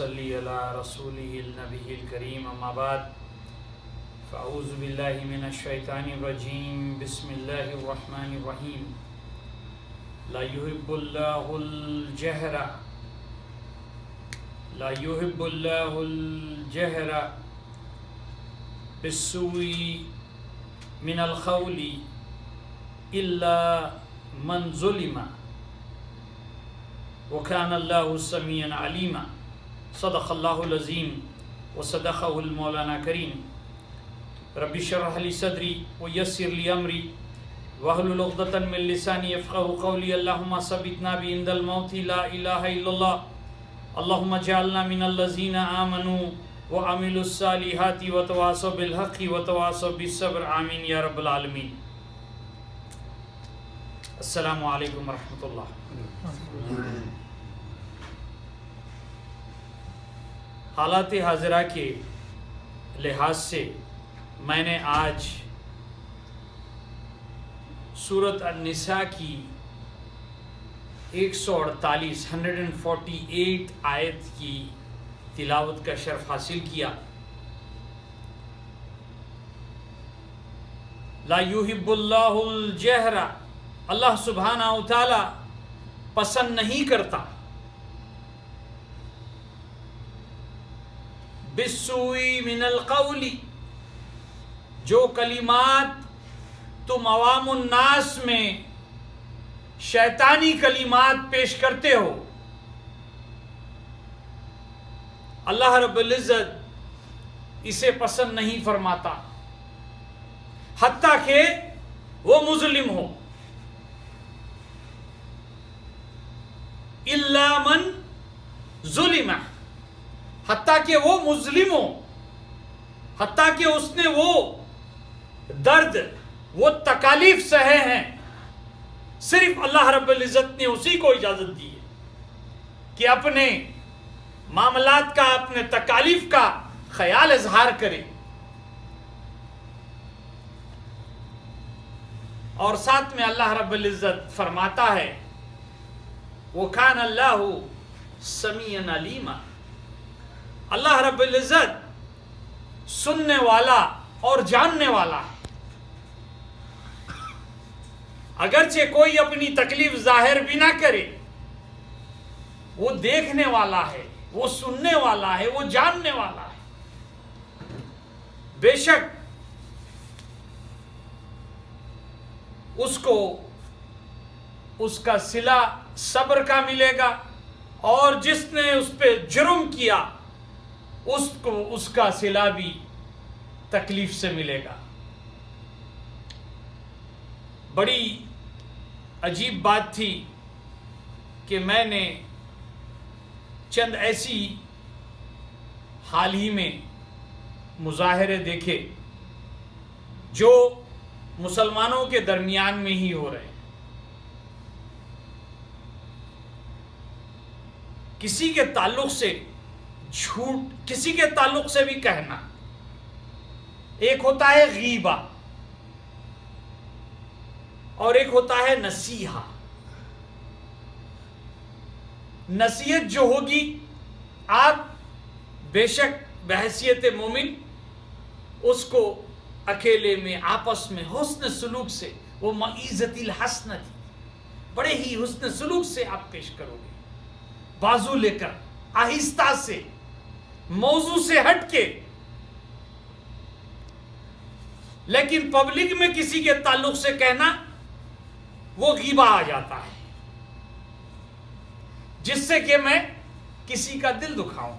صلی علی رسولہ النبی الکریم اما بعد فاعوذ باللہ من الشیطان الرجیم بسم اللہ الرحمن الرحیم لا يحب اللہ الجہر بالسوء من القول الا من ظلم وكان اللہ سمیعا علیما صدق اللہ العظیم وصدقہ المولانا کریم رب اشرح لی صدری ویسر لی امری واحلل عقدۃ من لسانی یفقهوا قولی اللهم ثبتنا بعند الموت لا الہ الا اللہ اللهم اجعلنا من الذین آمنوا وعملوا الصالحات وتواصوا بالحق وتواصوا بالصبر آمین یا رب العالمین۔ السلام علیکم ورحمۃ اللہ۔ حالات حاضرہ کے لحاظ سے میں نے آج سورۃ النساء کی 148 آیت کی تلاوت کا شرف حاصل کیا۔ لا یحب اللہ الجہر، اللہ سبحانہ و تعالی پسند نہیں کرتا بالسوء من القول، جو کلمات تم عوام الناس میں شیطانی کلمات پیش کرتے ہو، اللہ رب العزت اسے پسند نہیں فرماتا، حتیٰ کہ وہ مظلم ہو۔ الا من ظلم، حتیٰ کہ وہ مظلم ہو، حتیٰ کہ اس نے وہ درد، وہ تکالیف سہے ہیں، صرف اللہ رب العزت نے اسی کو اجازت دی ہے کہ اپنے معاملات کا، اپنے تکالیف کا خیال اظہار کرے، اور ساتھ میں اللہ رب العزت فرماتا ہے وَكَانَ اللَّهُ سَمِيعًا عَلِيمًا، اللہ رب العزت سننے والا اور جاننے والا ہے۔ اگرچہ کوئی اپنی تکلیف ظاہر بھی نہ کرے، وہ دیکھنے والا ہے، وہ سننے والا ہے، وہ جاننے والا ہے۔ بے شک اس کو اس کا صلہ صبر کا ملے گا، اور جس نے اس پہ جرم کیا اس کو اس کا صلہ بھی تکلیف سے ملے گا۔ بڑی عجیب بات تھی کہ میں نے چند ایسی حال ہی میں مظاہرے دیکھے جو مسلمانوں کے درمیان میں ہی ہو رہے ہیں۔ کسی کے تعلق سے جھوٹ، کسی کے تعلق سے بھی کہنا، ایک ہوتا ہے غیبہ اور ایک ہوتا ہے نصیحہ۔ نصیحت جو ہوگی، آپ بے شک بحیثیت مومن اس کو اکیلے میں آپس میں حسن سلوک سے، وہ موعظۃ الحسنہ تھی، بڑے ہی حسن سلوک سے آپ پیش کرو گے، بازو لے کر، آہستہ سے، موضوع سے ہٹ کے۔ لیکن پبلک میں کسی کے تعلق سے کہنا، وہ غیبہ آ جاتا ہے، جس سے کہ میں کسی کا دل دکھاؤں،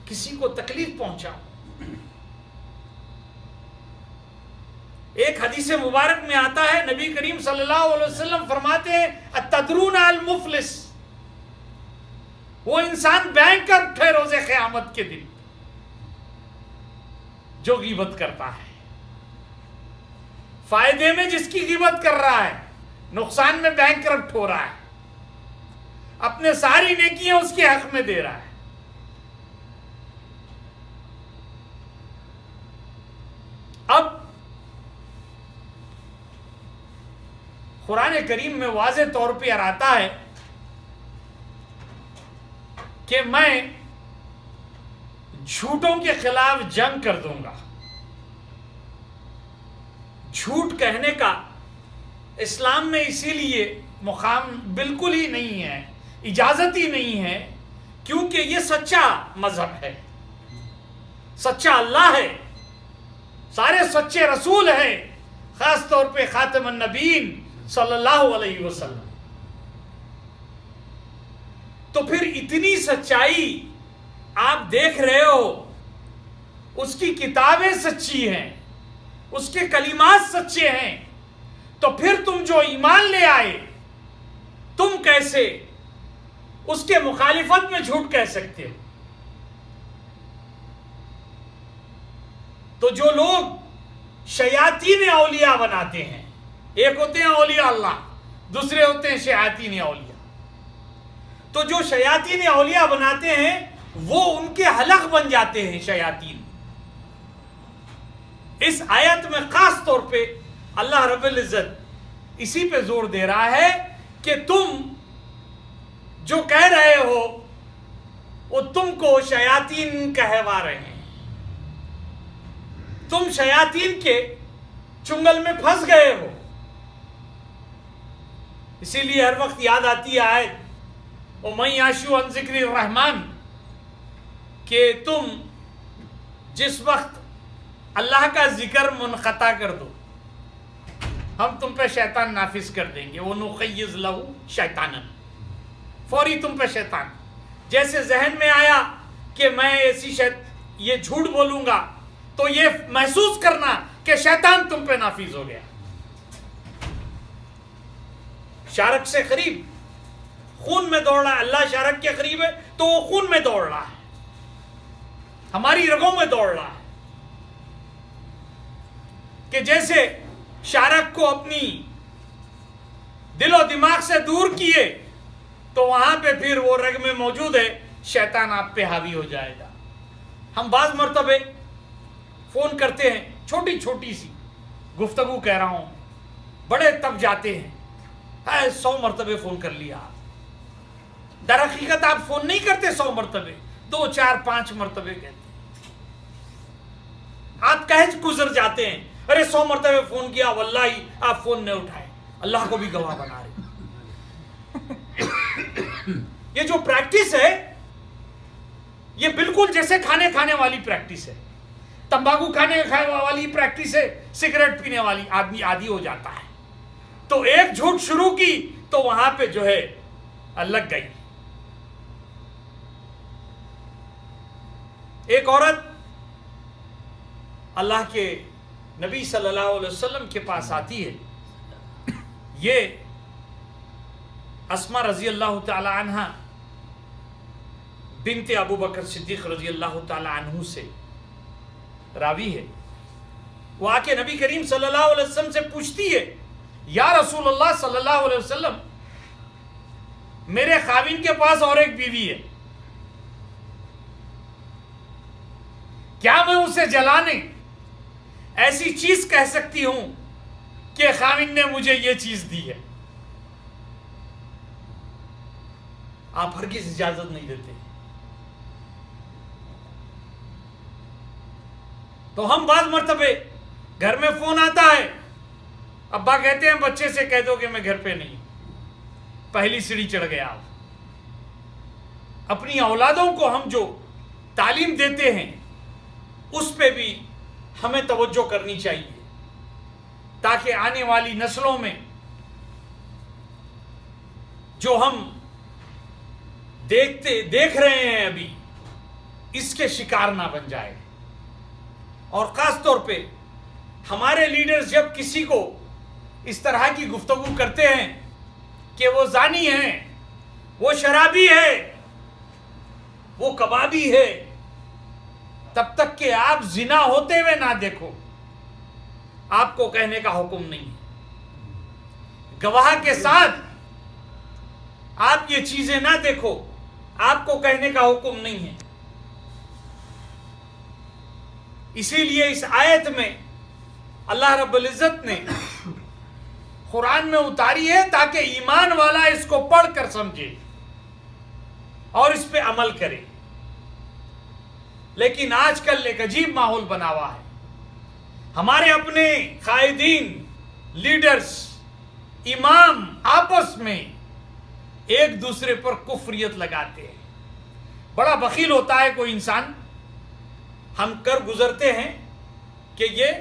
کسی کو تکلیف پہنچاؤں۔ ایک حدیث مبارک میں آتا ہے، نبی کریم صلی اللہ علیہ وسلم فرماتے ہیں اتدرون المفلس، وہ انسان بینکرپٹ ہے روز قیامت کے دن جو غیبت کرتا ہے۔ فائدے میں جس کی غیبت کر رہا ہے، نقصان میں بینکرپٹ ہو رہا ہے، اپنے ساری نیکیاں اس کے حق میں دے رہا ہے۔ اب قرآن کریم میں واضح طور پہ آتا ہے کہ میں جھوٹوں کے خلاف جنگ کر دوں گا. جھوٹ کہنے کا اسلام میں اسی لیے مقام بالکل ہی نہیں ہے، اجازت ہی نہیں ہے، کیونکہ یہ سچا مذہب ہے، سچا اللہ ہے، سارے سچے رسول ہیں، خاص طور پہ خاتم النبیین صلی اللہ علیہ وسلم. تو پھر اتنی سچائی آپ دیکھ رہے ہو، اس کی کتابیں سچی ہیں، اس کے کلمات سچے ہیں، تو پھر تم جو ایمان لے آئے، تم کیسے اس کے مخالفت میں جھوٹ کہہ سکتے ہو؟ تو جو لوگ شیاطین اولیاء بناتے ہیں، ایک ہوتے ہیں اولیاء اللہ، دوسرے ہوتے ہیں شیاطین اولیاء. تو جو شیاطین اولیاء بناتے ہیں وہ ان کے حلق بن جاتے ہیں شیاطین. اس آیت میں خاص طور پہ اللہ رب العزت اسی پہ زور دے رہا ہے کہ تم جو کہہ رہے ہو وہ تم کو شیاطین کہوا رہے ہیں، تم شیاطین کے چنگل میں پھنس گئے ہو. اسی لیے ہر وقت یاد آتی ہے آیت وَمَن يَعْشُ عَن ذِكْرِ الرَّحْمَنِ، کہ تم جس وقت اللہ کا ذکر منقطع کر دو، ہم تم پہ شیطان نافذ کر دیں گے. وَنُقَيِّضْ لَهُ شَيْطَانًا، فوری تم پہ شیطان. جیسے ذہن میں آیا کہ میں یہ جھوٹ بولوں گا تو یہ محسوس کرنا کہ شیطان تم پہ نافذ ہو گیا. شارک سے قریب خون میں دوڑ رہا ہے، اللہ شارک کے قریب ہے تو وہ خون میں دوڑ رہا ہے، ہماری رگوں میں دوڑ رہا ہے. کہ جیسے شارک کو اپنی دل و دماغ سے دور کیے تو وہاں پہ پھر وہ رگ میں موجود ہے، شیطان آپ پہ حاوی ہو جائے گا. ہم بعض مرتبہ فون کرتے ہیں، چھوٹی چھوٹی سی گفتگو کہہ رہا ہوں، بڑے تب جاتے ہیں، 100 مرتبہ فون کر لیا. در حقیقت آپ فون نہیں کرتے 100 مرتبہ، 2 4 5 مرتبہ کہتے ہیں. آپ کہہ گزر جاتے ہیں، ارے 100 مرتبہ فون کیا، واللہ آپ فون نہیں اٹھائے، اللہ کو بھی گواہ بنا رہے. یہ جو پریکٹس ہے یہ بالکل جیسے کھانے والی پریکٹس ہے، تمباکو کھانے والی پریکٹس ہے، سگریٹ پینے والی. آدمی عادی ہو جاتا ہے. تو ایک جھوٹ شروع کی تو وہاں پہ جو ہے لگ گئی. ایک عورت اللہ کے نبی صلی اللہ علیہ وسلم کے پاس آتی ہے. یہ اسما رضی اللہ تعالی عنہ بنت ابو بکر صدیق رضی اللہ تعالی عنہ سے راوی ہے. وہ آ کے نبی کریم صلی اللہ علیہ وسلم سے پوچھتی ہے، یا رسول اللہ صلی اللہ علیہ وسلم، میرے خاوند کے پاس اور ایک بیوی ہے، کیا میں اسے جلانے ایسی چیز کہہ سکتی ہوں کہ خاوند نے مجھے یہ چیز دی ہے؟ آپ ہرگز اجازت نہیں دیتے. تو ہم بعض مرتبہ گھر میں فون آتا ہے، ابا کہتے ہیں بچے سے کہہ دو کہ میں گھر پہ نہیں، پہلی سیڑھی چڑھ گیا. اپنی اولادوں کو ہم جو تعلیم دیتے ہیں اس پہ بھی ہمیں توجہ کرنی چاہیے، تاکہ آنے والی نسلوں میں جو ہم دیکھ رہے ہیں ابھی اس کے شکار نہ بن جائے. اور خاص طور پہ ہمارے لیڈرز جب کسی کو اس طرح کی گفتگو کرتے ہیں کہ وہ زانی ہے، وہ شرابی ہے، وہ کبابی ہے، تب تک کہ آپ زنا ہوتے ہوئے نہ دیکھو آپ کو کہنے کا حکم نہیں ہے. گواہ کے ساتھ آپ یہ چیزیں نہ دیکھو آپ کو کہنے کا حکم نہیں ہے. اسی لیے اس آیت میں اللہ رب العزت نے قرآن میں اتاری ہے تاکہ ایمان والا اس کو پڑھ کر سمجھے اور اس پہ عمل کرے. لیکن آج کل ایک عجیب ماحول بنا ہوا ہے. ہمارے اپنے قائدین، لیڈرز، امام آپس میں ایک دوسرے پر کفریت لگاتے ہیں. بڑا بخیل ہوتا ہے کوئی انسان. ہم کر گزرتے ہیں کہ یہ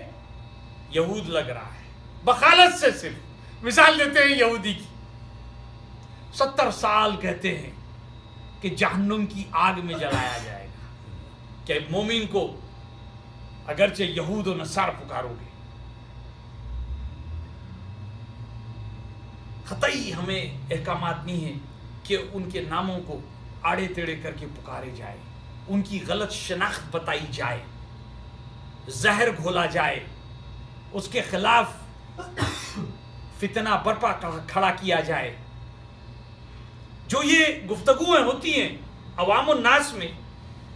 یہود لگ رہا ہے، بخالت سے صرف مثال دیتے ہیں یہودی کی. 70 سال کہتے ہیں کہ جہنم کی آگ میں جلایا جائے گا، کہ مومن کو اگرچہ یہود و نصارہ پکارو گے. قطعی ہمیں احکامات نہیں ہیں کہ ان کے ناموں کو آڑے ٹیڑے کر کے پکارے جائے، ان کی غلط شناخت بتائی جائے، زہر گھولا جائے، اس کے خلاف فتنہ برپا کھڑا کیا جائے. جو یہ گفتگویں ہوتی ہیں عوام الناس میں،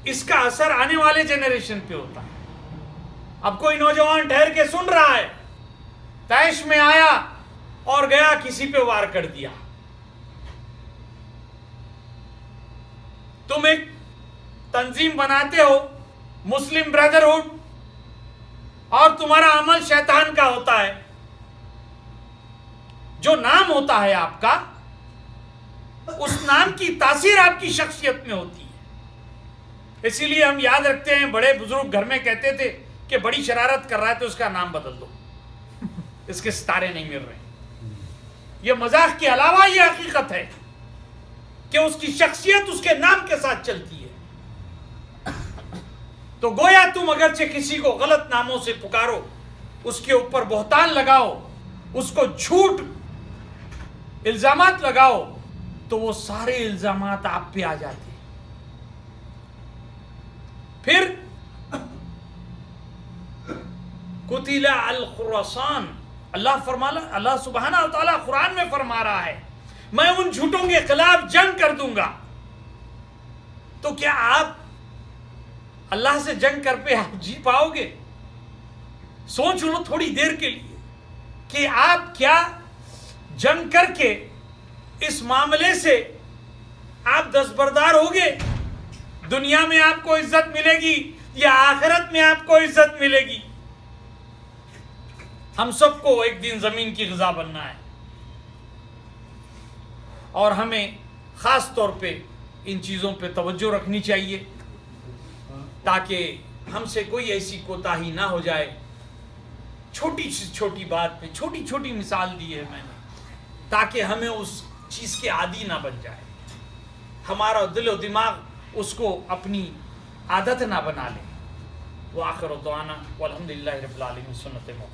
اس کا اثر آنے والے جنریشن پہ ہوتا ہے. اب کوئی نوجوان ٹھہر کے سن رہا ہے، طیش میں آیا اور گیا کسی پہ وار کر دیا. تم ایک تنظیم بناتے ہو مسلم بردرہڈ، اور تمہارا عمل شیطان کا ہوتا ہے. جو نام ہوتا ہے آپ کا، اس نام کی تاثیر آپ کی شخصیت میں ہوتی ہے. اسی لیے ہم یاد رکھتے ہیں، بڑے بزرگ گھر میں کہتے تھے کہ بڑی شرارت کر رہا ہے تو اس کا نام بدل دو، اس کے ستارے نہیں مل رہے. یہ مذاق کے علاوہ یہ حقیقت ہے کہ اس کی شخصیت اس کے نام کے ساتھ چلتی ہے. تو گویا تم اگرچہ کسی کو غلط ناموں سے پکارو، اس کے اوپر بہتان لگاؤ، اس کو جھوٹ الزامات لگاؤ، تو وہ سارے الزامات آپ پہ آ جاتے ہیں. پھر قتل الخراسان، اللہ سبحانہ و تعالیٰ قرآن میں فرما رہا ہے میں ان جھوٹوں کے خلاف جنگ کر دوں گا. تو کیا آپ اللہ سے جنگ کر پہ آپ جی پاؤ گے؟ سوچ لو تھوڑی دیر کے لیے کہ آپ کیا جنگ کر کے اس معاملے سے آپ دستبردار ہوگے؟ دنیا میں آپ کو عزت ملے گی یا آخرت میں آپ کو عزت ملے گی؟ ہم سب کو ایک دن زمین کی غذا بننا ہے، اور ہمیں خاص طور پہ ان چیزوں پہ توجہ رکھنی چاہیے تاکہ ہم سے کوئی ایسی کوتاہی نہ ہو جائے. چھوٹی سی چھوٹی بات پہ چھوٹی چھوٹی مثال دی ہے میں نے، تاکہ ہمیں اس چیز کے عادی نہ بن جائے، ہمارا دل و دماغ اس کو اپنی عادت نہ بنا لے. وآخر دعوانا والحمدللہ رب العالمین. سنت موت.